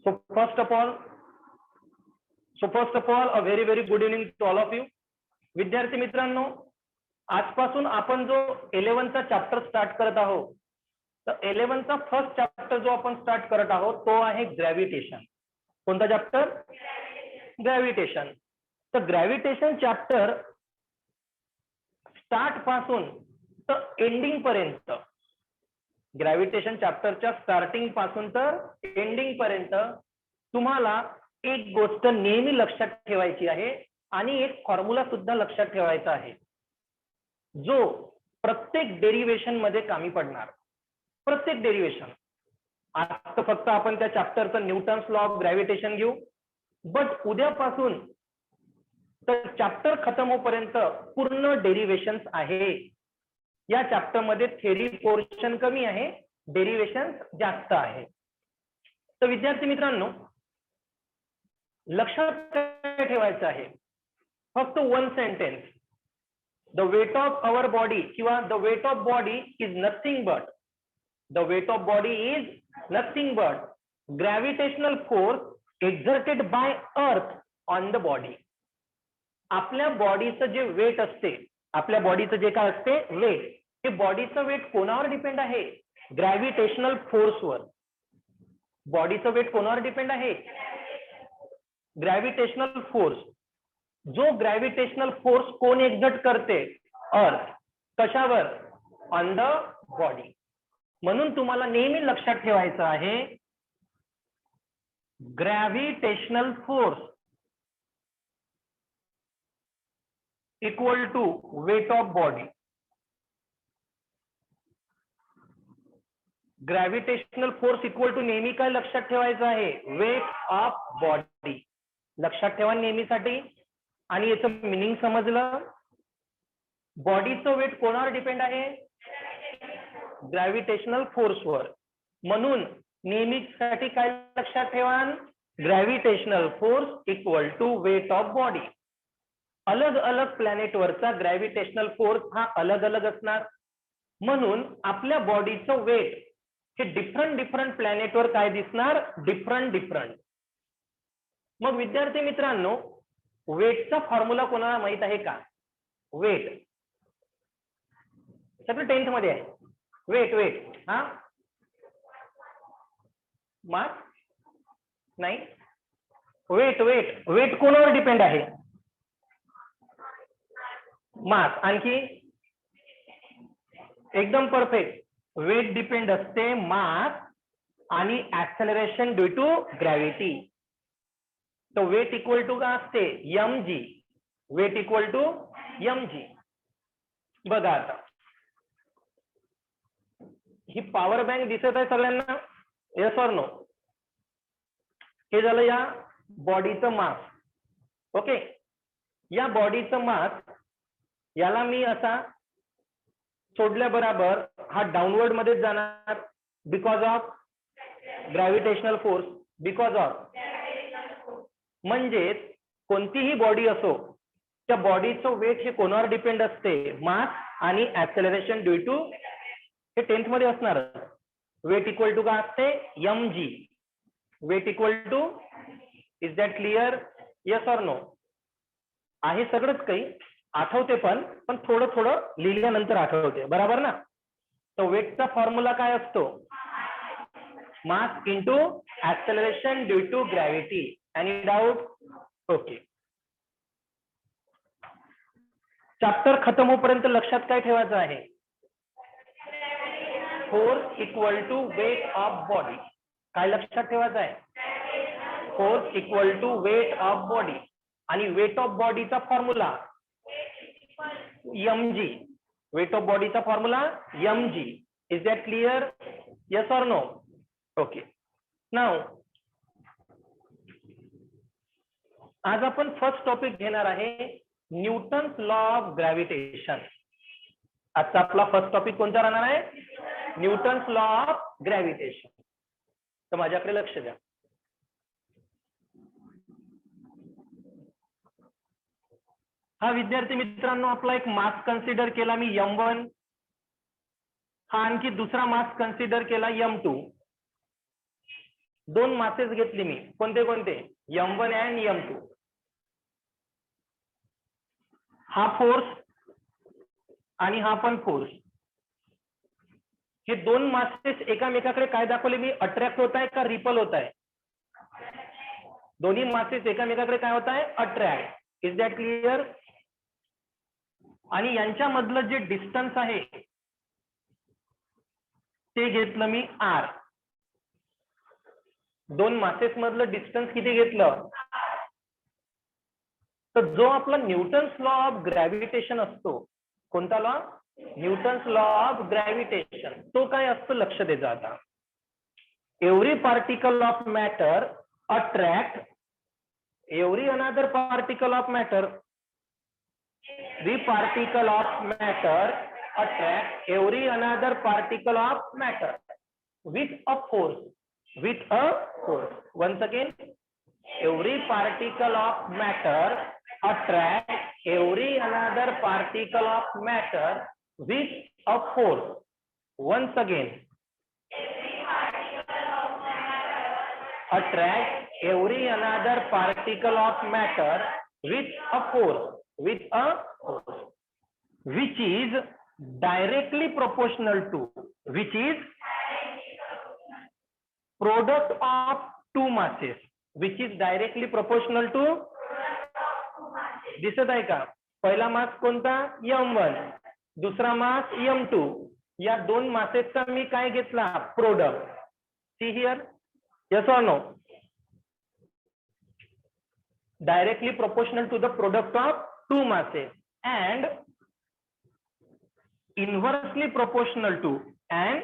So first of all, a very very good evening to all of you. विद्यार्थी मित्रांनो, आजपासून आपण जो 11 चा चॅप्टर स्टार्ट करत आहोत, तर 11 चा फर्स्ट चॅप्टर जो आपण स्टार्ट करत आहोत तो आहे ग्रॅव्हिटेशन. कोणता चॅप्टर? ग्रॅव्हिटेशन. तर ग्रॅव्हिटेशन चॅप्टर स्टार्ट पासून तर एंडिंग पर्यंत, ग्रॅव्हिटेशन चॅप्टरच्या स्टार्टिंग पासून तर एंडिंग पर्यंत तुम्हाला एक गोष्ट नेहमी लक्षात ठेवायची आहे आणि एक फॉर्म्युला सुद्धा लक्षात ठेवायचा आहे, जो प्रत्येक डेरिव्हेशन मध्ये कामी पडणार. प्रत्येक डेरिव्हेशन. आज तर फक्त आपण त्या चॅप्टरचं न्यूटन्स लॉ ऑफ ग्रॅव्हिटेशन घेऊ, बट उद्यापासून तर चॅप्टर खतम होईपर्यंत पूर्ण डेरिव्हेशन्स आहे. या चॅप्टर मध्ये थेरी पोर्शन कमी आहे, डेरिव्हेशन जास्त आहे. तर विद्यार्थी मित्रांनो, लक्षात काय ठेवायचं आहे? फक्त one sentence. The weight of our body किंवा the weight of body is nothing but, the weight of body is nothing but gravitational force exerted by earth on the body. आपल्या बॉडीचं जे वेट असते, आपल्या बॉडीचं जे काय असते वेट, हे बॉडीचं वेट कोणावर डिपेंड आहे? ग्रॅव्हिटेशनल फोर्सवर. बॉडीचं वेट कोणावर डिपेंड आहे? Gravitational force. जो ग्रॅव्हिटेशनल फोर्स कोण एक्झर्ट करते? अर्थ. कशावर? On the body. म्हणून तुम्हाला नेहमी लक्षात ठेवायचं आहे, gravitational force equal to weight of body. Gravitational force equal to नेहमी काय लक्षात ठेवायचं आहे? Weight of body. लक्षात ठेवा नेहमीसाठी. आणि याचं मिनिंग समजलं? बॉडीचं वेट कोणावर डिपेंड आहे? ग्रॅव्हिटेशनल फोर्सवर. म्हणून नेहमीसाठी काय लक्षात ठेवा? Gravitational force equal to weight of body. अलग अलग प्लॅनेटवरचा ग्रॅव्हिटेशनल फोर्स हा अलग अलग असणार. म्हणून आपल्या बॉडीचं वेट हे डिफरंट प्लॅनेटवर काय दिसणार? डिफरंट. मग विद्यार्थी मित्रांनो, वेटचा फॉर्म्युला कोणाला माहित आहे का? वेट सगळं 10th मध्ये आहे. वेट हा मास नाही. वेट कोणावर डिपेंड आहे? मास. आणखी एकदम परफेक्ट. वेट डिपेंड असते मास आणि ऍक्सेलरेशन ड्यू टू ग्रॅव्हिटी. तो वेट इक्वल टू काय असते? mg. Weight equal to mg. बघा आता, ही पॉवर बँक दिसत आहे सगळ्यांना? Yes or no? हे झालं या बॉडीचं मास. ओके. या बॉडीचं मास याला मी असा सोडल्या बरोबर हा डाऊनवर्ड मध्ये जाणार, because of gravitational force. Because of म्हणजेच कोणतीही बॉडी असो, त्या बॉडीचं वेट हे कोणावर डिपेंड असते? मास आणि ऍक्सेलरेशन ड्यू टू. हे 10th मध्ये असणार. वेट इक्वल टू काय असते? mg. Weight equal to. Is that clear? Yes or no? आहे सगळंच काही आठवते, पण थोडं लिहिल्यानंतर आठवते, बरोबर ना? तर वेटचा फॉर्म्युला काय असतो? Mass into acceleration due to gravity. Any doubt? Okay. Chapter खतम होईपर्यंत लक्षात काय ठेवायचं आहे? Force equal to weight of body. काय लक्षात ठेवायचं आहे? Force equal to weight of body. आणि वेट ऑफ बॉडीचा फॉर्म्युला mg. वेट ऑफ बॉडीचा formula mg. Is that clear? Yes or no? Okay. Now आज आपण फर्स्ट टॉपिक घेणार आहे, न्यूटन्स लॉ ऑफ ग्रॅव्हिटेशन. आजचा आपला फर्स्ट टॉपिक कोणता राहणार आहे? Newton's law of gravitation. तर माझ्याकडे लक्ष द्या. हा विद्यार्थी मित्रांनो, आपला एक मास कन्सिडर केला मी m1. हा आणखी दुसरा मास कन्सिडर केला m2. दोन मासेस घेतली मी, कोणते कोणते, M1 अँड M2. हा फोर्स आणि हा पण फोर्स, हे दोन मासेस एकामेकाकडे काय दाखवले मी, अट्रॅक्ट होत आहे का रिपल होत आहे, दोन्ही मासेस एकामेकाकडे काय होत आहे, अट्रॅक्ट. Is that clear? आणि यांच्यामधलं जे डिस्टन्स आहे ते घेतलं मी R. दोन मासेस मधलं डिस्टन्स किती घेतलं, तर जो आपला न्यूटन्स लॉ ऑफ ग्रॅव्हिटेशन असतो, कोणता law, Newton's law of gravitation, तो काय असतो लक्ष द्यायचा आता. Every particle of matter attract every another particle of matter, the particle of matter attract every another particle of matter with a force, with a force. Once again, every particle of matter attract every another particle of matter with a force. Once again, attract every another particle of matter with a force, with a force which is directly proportional to, which is product of two masses, which is directly proportional to, दिसत आहे का, पहिला मास कोणता, M1, दुसरा मास M2, या दोन मासेसचा मी काय घेतला, product. See here, yes or no, directly proportional to the product of two masses and inversely proportional to, and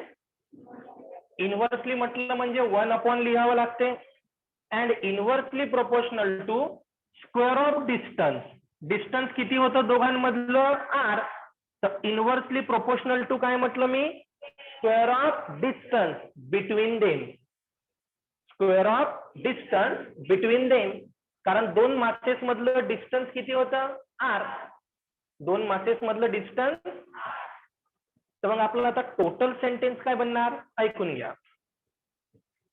inversely म्हटलं म्हणजे 1 लिहावं लागते, and inversely proportional to square of distance. Distance किती होतं दोघांमधलं, R. तर इनव्हर्सली प्रोपोर्शनल टू काय म्हटलं मी, square of distance between them, square of distance between them. कारण दोन मासेस मधलं डिस्टन्स किती होतं, R. दोन मासेस मधलं डिस्टन्स. तर मग आपल्याला आता टोटल सेंटेन्स काय बनणार, ऐकून घ्या.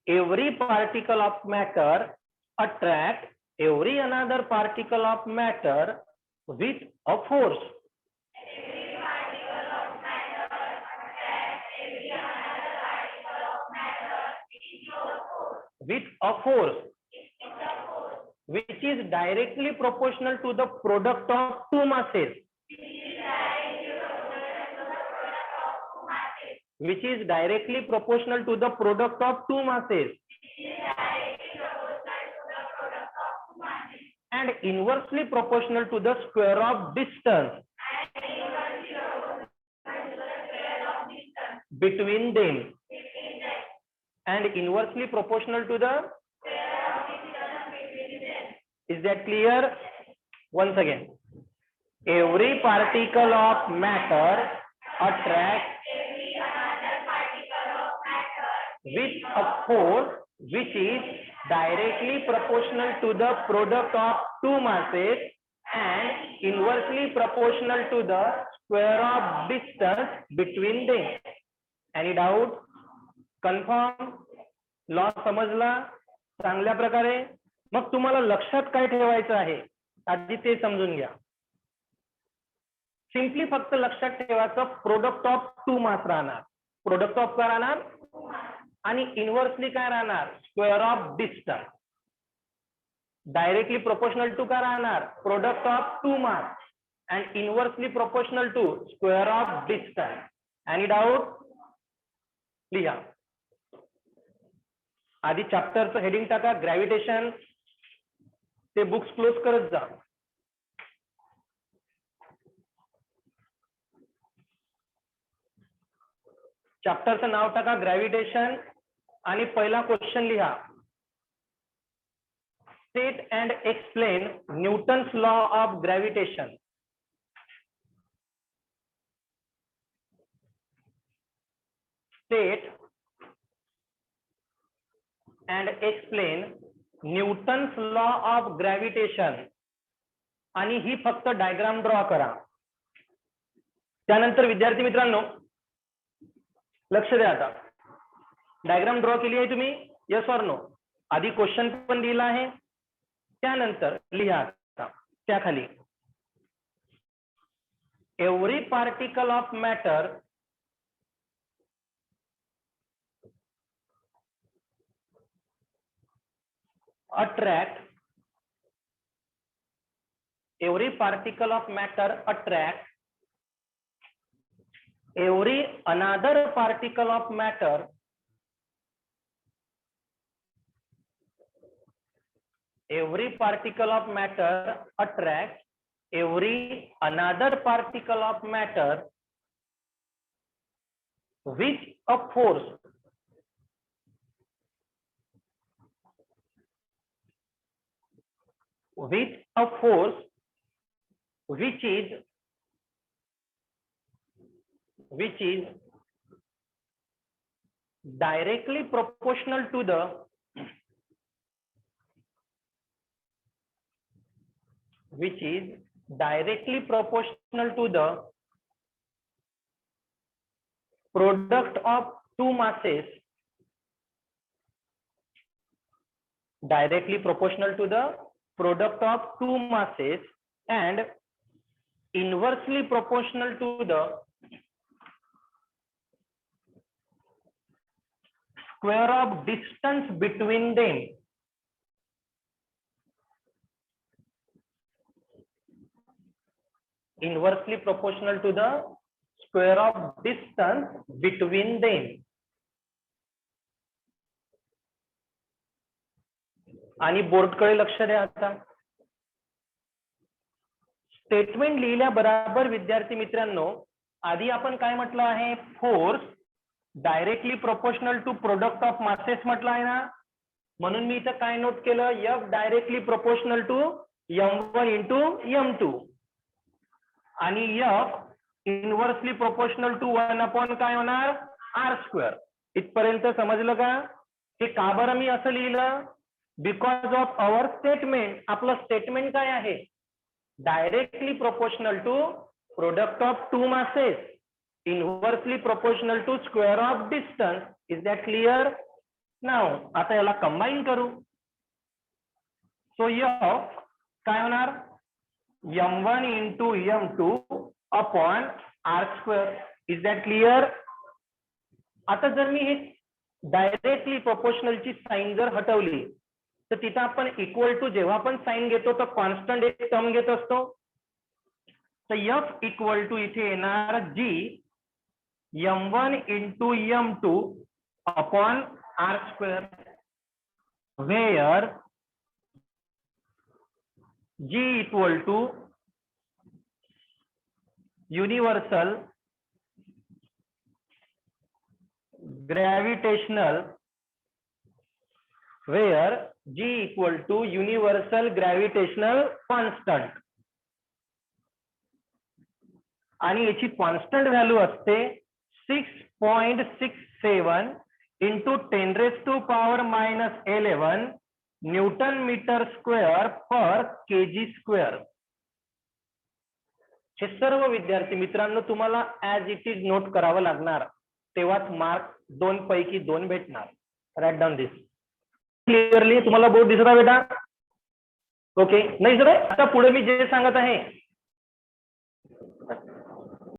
Every particle of matter attract every another particle of matter with a force. with a force which is directly proportional to the product of two masses, which is directly proportional to the product of two masses, and inversely proportional to the square of distance between them, and inversely proportional to the, is that clear? Once again, every particle of matter attracts with a force which is directly proportional to the product of two masses and inversely proportional to the square of distance between them. Any doubt? Confirm? Law समजला चांगल्या प्रकारे? मग तुम्हाला लक्षात काय ठेवायचं आहे आधी ते समजून घ्या. सिंपली फक्त लक्षात ठेवायचं प्रोडक्ट ऑफ टू मास राहणार, प्रोडक्ट ऑफ काय राहणार, आणि इनव्हर्सली काय राहणार, square of distance. Directly proportional to काय राहणार, product of two mass, and inversely proportional to square of distance. Any doubt? लिहा. आधी चॅप्टरचं हेडिंग टाका ग्रॅव्हिटेशन, ते बुक्स क्लोज करत जा. चॅप्टरचं नाव टाका ग्रॅव्हिटेशन आणि पहिला क्वेश्चन लिहा. State and explain Newton's law of gravitation. State and explain Newton's law of gravitation. आणि ही फक्त डायग्राम ड्रॉ करा. त्यानंतर विद्यार्थी मित्रांनो लक्ष द्या. आता डायग्राम ड्रॉ केली आहे तुम्ही, यस ऑर नो? आधी क्वेश्चन पण दिला आहे, त्यानंतर लिहा आता त्याखाली every particle of matter attract every particle of matter attract every another particle of matter every particle of matter attract every another particle of matter with a force which is directly proportional to the product of two masses, directly proportional to the product of two masses and inversely proportional to the square of distance between them. Inversely proportional to the square of distance between them. आणि बोर्डकडे लक्ष द्या आता. Statement लिहिल्या बरोबर विद्यार्थी मित्रांनो, आधी आपण काय म्हटलं आहे, force directly proportional to product of masses म्हटलं आहे ना, म्हणून मी इथं काय नोट केलं, F directly proportional to M1 into M2 आणि F इनव्हर्सली प्रोपोर्शनल टू 1 काय होणार R². इथपर्यंत समजलं का? हे का बरं मी असं लिहिलं, बिकॉज ऑफ अवर स्टेटमेंट. आपलं स्टेटमेंट काय आहे, directly proportional to product of two masses, inversely proportional to square of distance. Is that clear? Now आता याला कंबाईन करू. सो F काय होणार, M1 into M2 upon R². Is that clear? आता जर मी हे डायरेक्टली प्रोपोर्शनलची साईन जर हटवली तर तिथं आपण इक्वल टू जेव्हा आपण साईन घेतो तर कॉन्स्टंट एक टर्म घेत असतो. तर F इक्वल टू इथे येणार G M1 into M2 upon R², where G equal to universal gravitational, where G equal to universal gravitational constant. आणि याची कॉन्स्टंट व्हॅल्यू असते 6.67 इंटू 10⁻⁻11 न्यूटन मीटर स्क्वेअर पर kg². हे सर्व विद्यार्थी मित्रांनो तुम्हाला ऍज इट इज नोट करावं लागणार, तेव्हाच मार्क 2 पैकी 2 भेटणार. राईट डाऊन दिस. क्लिअरली तुम्हाला बोर्ड दिसत आहे बेटा? ओके, नाही सर आता पुढे मी जे सांगत आहे